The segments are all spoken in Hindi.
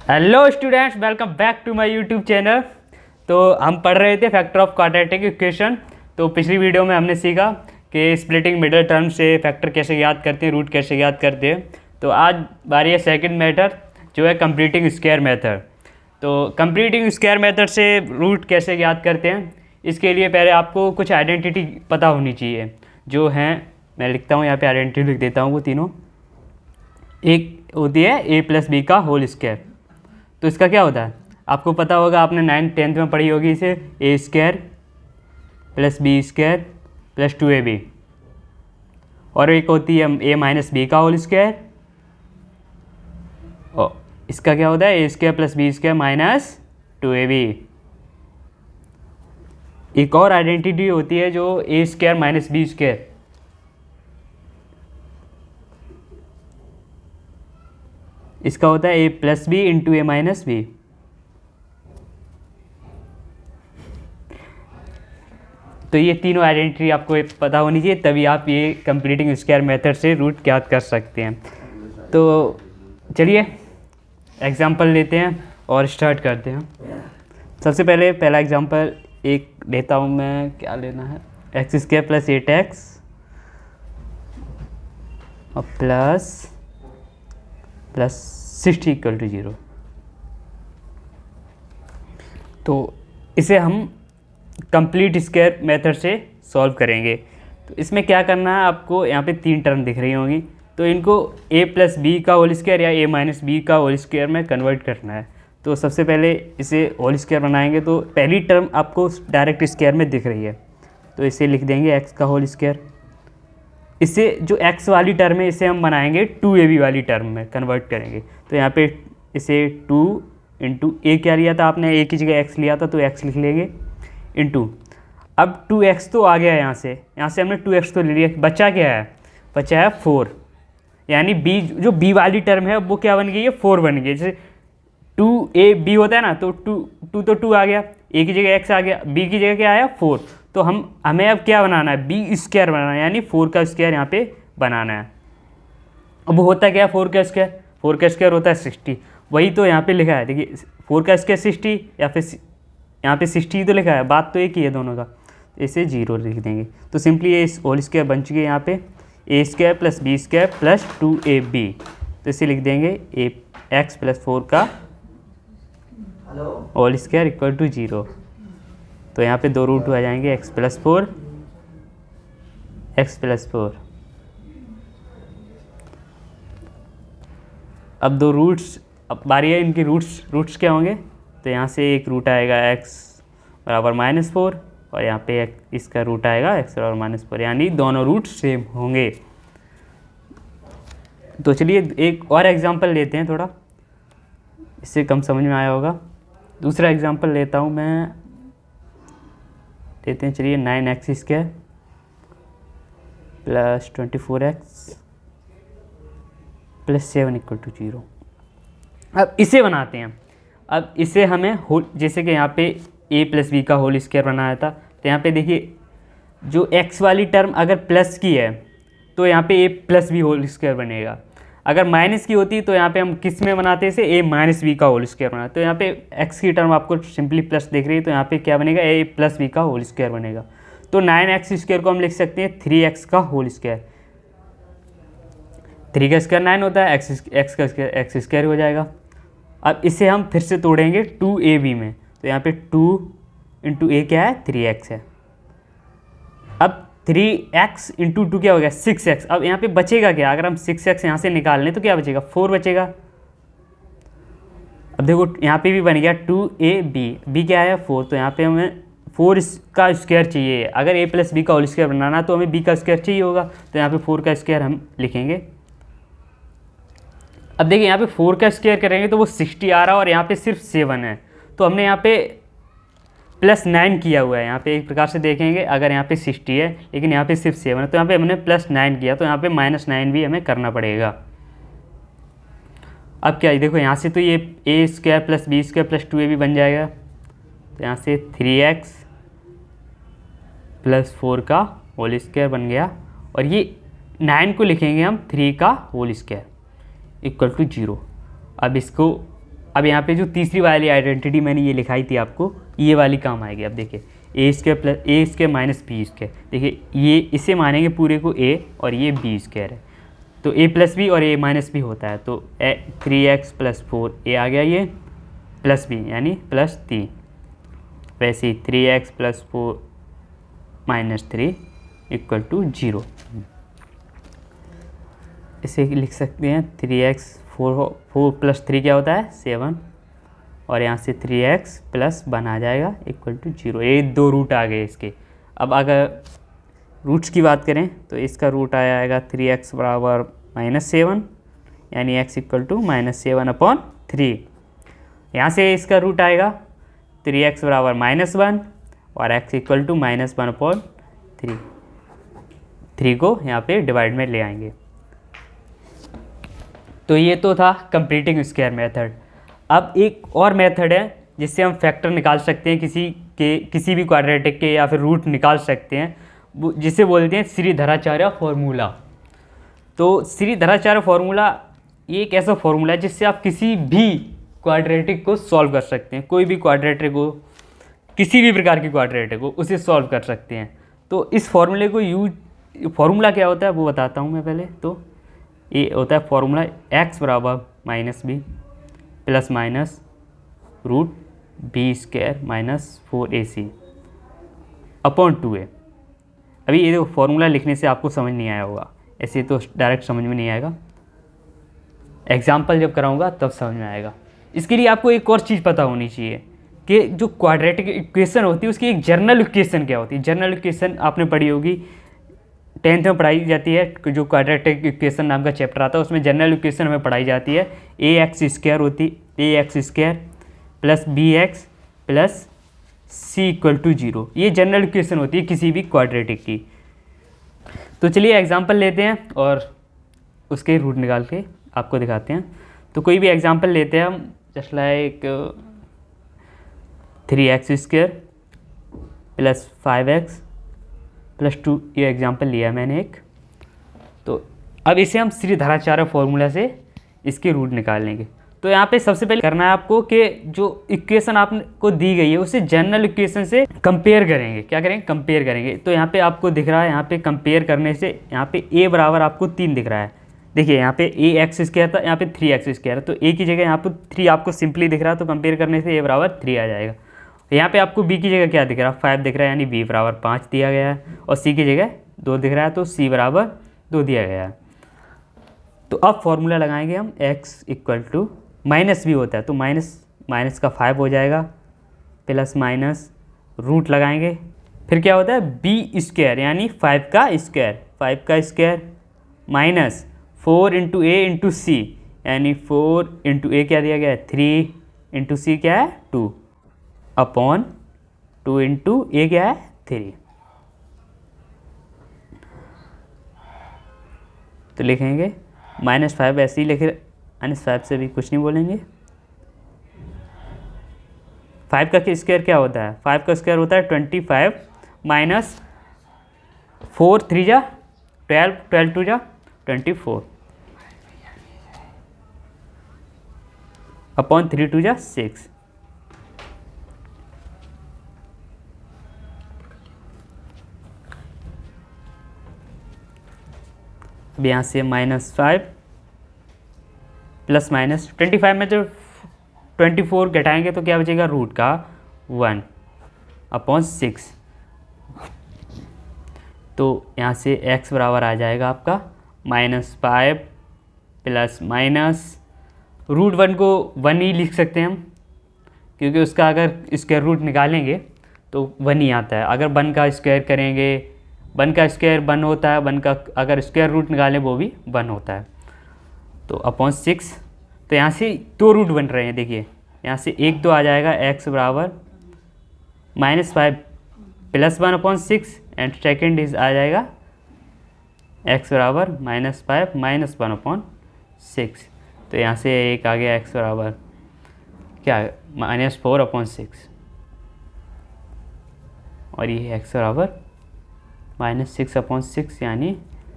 Hello students, welcome back to my YouTube channel. तो हम पढ़ रहे थे फैक्टर ऑफ क्वाड्रेटिक इक्वेशन। तो पिछली वीडियो में हमने सीखा कि स्प्लिटिंग मिडल टर्म से फैक्टर कैसे याद करते हैं, रूट कैसे याद करते हैं। तो आज बारी है सेकंड मेथड, जो है कंप्लीटिंग स्क्वायर मेथड। तो कंप्लीटिंग स्क्वायर मेथड से रूट कैसे याद करते हैं, इसके लिए पहले आपको कुछ आइडेंटिटी पता होनी चाहिए, जो हैं, मैं लिखता हूँ यहाँ पे आइडेंटिटी लिख देता हूँ। वो तीनों एक होती है ए प्लस बी का होल स्क्वायर। तो इसका क्या होता है आपको पता होगा, आपने 9th-10th में पढ़ी होगी इसे। A square plus b square plus 2ab। और एक होती है ए माइनस बी का होल स्क्वायर, और इसका क्या होता है a square plus b square minus 2ab। एक और आइडेंटिटी होती है जो a square minus b square. इसका होता है a plus b into a minus b. तो ये तीनों आइडेंटिटी आपको पता होनी चाहिए, तभी आप ये कंप्लीटिंग स्क्वायर मेथड से रूट याद कर सकते हैं। तो चलिए एग्जांपल लेते हैं और स्टार्ट करते हैं। सबसे पहले पहला एग्जांपल एक लेता हूँ मैं, क्या लेना है, एक्स स्क्वायर प्लस 8x और प्लस 60 = 0। तो इसे हम कंप्लीट स्क्वायर मेथड से सॉल्व करेंगे। तो इसमें क्या करना है आपको, यहाँ पे 3 टर्म दिख रही होंगी, तो इनको a प्लस बी का होल स्क्वायर या a माइनस बी का होल स्क्वायर में कन्वर्ट करना है। तो सबसे पहले इसे होल स्क्वायर बनाएंगे। तो पहली टर्म आपको डायरेक्ट स्क्वायर में दिख रही है, तो इसे लिख देंगे x का होल स्क्वायर। इसे जो x वाली टर्म है इसे हम बनाएंगे 2ab वाली टर्म में कन्वर्ट करेंगे। तो यहाँ पे इसे 2 इंटू ए क्या लिया था आपने, a की जगह x लिया था, तो x लिख लेंगे इंटू। अब 2x तो आ गया, यहाँ से हमने 2x तो ले लिया, बचा क्या है, बचा है 4। यानी b, जो b वाली टर्म है वो क्या बन गई है, 4 बन गई। जैसे 2ab होता है ना, तो 2 तो 2 आ गया, a की जगह x आ गया, b की जगह क्या आया 4। तो हमें अब क्या बनाना है, बी स्क्वायर बनाना है, यानी 4 का स्क्वायर यहाँ पे बनाना है। अब होता क्या है 4 का स्क्वायर होता है 60। वही तो यहाँ पे लिखा है, देखिए 4 का स्क्वायर 60, या फिर यहाँ पे 60 तो लिखा है, बात तो एक ही है दोनों का। इसे 0 लिख देंगे। तो सिंपली ये होल स्क्वायर बन चुकी है यहाँ पे a square plus b square plus 2ab। तो इसे लिख देंगे ए एक्स प्लस 4 का होल स्क्वायर इक्वल टू 0। तो यहाँ पे 2 रूट आ जाएंगे, x प्लस 4 x प्लस 4। अब 2 रूट्स, अब बारी है इनकी रूट्स क्या होंगे। तो यहाँ से एक रूट आएगा x बराबर -4, और यहाँ पे इसका रूट आएगा x बराबर -4, यानी दोनों रूट सेम होंगे। तो चलिए एक और एग्जांपल लेते हैं, थोड़ा इससे कम समझ में आया होगा। दूसरा एग्जांपल लेता हूँ मैं, लेते हैं चलिए 9x² प्लस 24x प्लस 7 = 0। अब इसे बनाते हैं। अब इसे हमें जैसे कि यहाँ पे a प्लस बी का होल स्क्वायर बनाया था, तो यहाँ पे देखिए जो x वाली टर्म अगर प्लस की है तो यहाँ पे a plus B whole square बनेगा। अगर माइनस की होती तो यहाँ पे हम किस में बनाते हैं, इसे a माइनस बी का होल स्क्वायर बनाते। तो यहाँ पे x की टर्म आपको सिंपली प्लस दिख रही है, तो यहाँ पे क्या बनेगा, a प्लस बी का होल स्क्वायर बनेगा। तो 9x² को हम लिख सकते हैं 3x का होल स्क्वायर। 3 का स्क्वायर 9 होता है, x का स्क्वायर x² हो जाएगा। अब इसे हम फिर से तोड़ेंगे 2ab में। तो यहाँ पे 2 इंटू a क्या है, 3x है। अब 3x इंटू 2 क्या हो गया, 6x। अब यहाँ पे बचेगा क्या, अगर हम 6x यहाँ से निकाल लें तो क्या बचेगा, 4 बचेगा। अब देखो यहाँ पे भी बन गया 2ab, b क्या है 4, तो यहाँ पे हमें 4 का स्क्वायर चाहिए। अगर a प्लस बी का होल स्क्वायर बनाना तो हमें b का स्क्वायर चाहिए होगा, तो यहाँ पे 4 का स्क्वायर हम लिखेंगे। अब देखिए यहाँ पे 4 का स्क्वायर करेंगे तो वो 60 आ रहा है, और यहाँ पे सिर्फ 7 है, तो हमने यहाँ पे +9 किया हुआ है। यहाँ पे एक प्रकार से देखेंगे, अगर यहाँ पे 60 है लेकिन यहाँ पे सिर्फ 7 है, तो यहाँ पे हमने +9 किया, तो यहाँ पे -9 भी हमें करना पड़ेगा। अब क्या है, देखो यहाँ से तो ये a² plus b square plus 2ab बन जाएगा। तो यहाँ से 3x प्लस 4 का होल स्क्वायर बन गया, और ये 9 को लिखेंगे हम 3 का होल स्क्वायर इक्वल टू 0। अब इसको अब यहाँ पे जो तीसरी वाली आइडेंटिटी मैंने ये लिखाई थी आपको, ये वाली काम आएगी। अब देखिए ए स्क्वायर प्लस ए स्क्वायर माइनस बी स्क्वायर, देखिए ये इसे मानेंगे पूरे को ए और ये बी स्क्वायर है, तो ए प्लस बी और ए माइनस बी होता है, तो 3x प्लस 4 ए आ गया, ये प्लस बी यानी प्लस 3। वैसे ही 3x plus 4 minus 3 equal to 0। इसे लिख सकते हैं 3x 4 प्लस 3 क्या होता है 7, और यहाँ से 3x प्लस 1 आ जाएगा इक्वल टू 0। ये दो रूट आ गए इसके। अब अगर रूट्स की बात करें तो इसका रूट आएगा 3x बराबर -7 यानी x इक्वल टू -7/3। यहाँ से इसका रूट आएगा 3x बराबर -1 और x इक्वल टू -1/3। 3 को यहाँ पे डिवाइड में ले आएंगे। तो ये तो था कंप्लीटिंग स्क्वायर मेथड। अब एक और मेथड है जिससे हम फैक्टर निकाल सकते हैं किसी भी क्वाड्रेटिक के, या फिर रूट निकाल सकते हैं, जिसे बोलते हैं श्रीधराचार्य फॉर्मूला। तो श्रीधराचार्य फॉर्मूला ये एक ऐसा फॉर्मूला है जिससे आप किसी भी क्वाड्रेटिक को सॉल्व कर सकते हैं। कोई भी क्वाड्रेटिक हो, किसी भी प्रकार की क्वाड्रेटिक हो, उसे सॉल्व कर सकते हैं। तो इस फॉर्मूले को फॉर्मूला क्या होता है वो बताता हूँ मैं पहले। तो ये होता है फॉर्मूला x बराबर -b plus minus root B square minus 4ac upon 2a। अभी ये फॉर्मूला लिखने से आपको समझ नहीं आया होगा, ऐसे तो डायरेक्ट समझ में नहीं आएगा, एग्जाम्पल जब कराऊंगा तब समझ में आएगा। इसके लिए आपको एक और चीज़ पता होनी चाहिए कि जो क्वाड्रेटिक इक्वेशन होती है उसकी एक जनरल इक्वेशन क्या होती है। जनरल इक्वेशन आपने पढ़ी होगी, 10th में पढ़ाई जाती है। जो क्वाड्रेटिक इक्वेशन नाम का चैप्टर आता है उसमें जनरल इक्वेशन हमें पढ़ाई जाती है। ax स्क्वायर होती ax square plus bx plus c equal to 0। ये जनरल इक्वेशन होती है किसी भी क्वाड्रेटिक की। तो चलिए एग्जांपल लेते हैं और उसके रूट निकाल के आपको दिखाते हैं। तो कोई भी एग्जांपल लेते हैं हम, just like 3x square plus 5x plus 2, ये एग्जांपल लिया मैंने एक। तो अब इसे हम श्रीधराचार्य फॉर्मूला से इसके रूट निकाल लेंगे। तो यहाँ पे सबसे पहले करना है आपको कि जो इक्वेशन आपको दी गई है उसे जनरल इक्वेशन से कंपेयर करेंगे। क्या करेंगे? कंपेयर करेंगे। तो यहाँ पे आपको दिख रहा है, यहाँ पे कंपेयर करने से यहाँ पे a बराबर आपको 3 दिख रहा है। देखिए यहाँ पे ax स्क्वायर था, यहाँ पे 3x स्क्वायर है, तो a की जगह यहाँ पे 3 आपको सिंपली दिख रहा है, तो कंपेयर करने से a बराबर 3 आ जाएगा। यहाँ पे आपको b की जगह क्या दिख रहा है? 5 दिख रहा है, यानी b बराबर 5 दिया गया है, और c की जगह 2 दिख रहा है, तो c बराबर 2 दिया गया है। तो अब फॉर्मूला लगाएंगे हम x इक्वल टू माइनस भी होता है, तो माइनस का 5 हो जाएगा, प्लस माइनस रूट लगाएंगे, फिर क्या होता है b स्क्वायर यानी 5 का square minus 4 into a into c, यानी 4 इंटू a क्या दिया गया है 3 इंटू सी क्या है 2 अपॉन 2 इंटू a क्या है 3। तो लिखेंगे -5 ऐसे ही लिखे, -5 से भी कुछ नहीं बोलेंगे। 5 का स्क्वायर क्या होता है? 5 का स्क्वायर होता है 25 माइनस 4 3 जा 12, 12 2 जा 24 अपॉन 3 2 जा 6। अब यहाँ से -5 प्लस माइनस 25 में जो 24 घटाएंगे तो क्या बचेगा रूट का 1 अपॉन 6। तो यहाँ से x बराबर आ जाएगा आपका -5 प्लस माइनस रूट 1 को 1 ही लिख सकते हैं हम, क्योंकि उसका अगर स्क्वायर रूट निकालेंगे तो 1 ही आता है। अगर 1 का स्क्वायर करेंगे, 1 का स्क्वायर 1 होता है, 1 का अगर स्क्वायर रूट निकालें वो भी 1 होता है। तो अपॉन 6, तो यहाँ से 2 रूट बन रहे हैं। देखिए यहाँ से 1 2 आ जाएगा, x बराबर -5 plus 1 upon 6 and second is आ जाएगा x बराबर -5 माइनस 1 अपॉन 6। तो यहाँ से एक आ गया x बराबर क्या -4 अपॉन 6, और ये x बराबर -6 अपॉन 6, यानी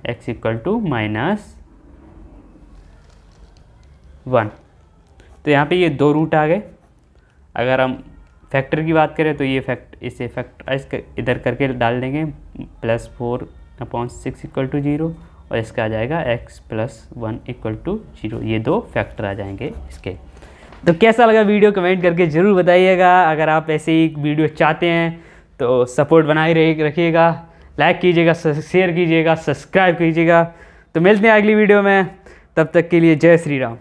x इक्वल टू -1। तो यहाँ पे ये 2 रूट आ गए। अगर हम फैक्टर की बात करें तो ये इसे फैक्टराइज इधर करके डाल देंगे, +4/6 = 0 और इसका आ जाएगा x+1 = 0। ये 2 फैक्टर आ जाएंगे इसके। तो कैसा लगा वीडियो कमेंट करके ज़रूर बताइएगा। अगर आप ऐसे ही वीडियो चाहते हैं तो सपोर्ट बनाए रखिएगा, लाइक कीजिएगा, शेयर कीजिएगा, सब्सक्राइब कीजिएगा। तो मिलते हैं अगली वीडियो में, तब तक के लिए जय श्री राम।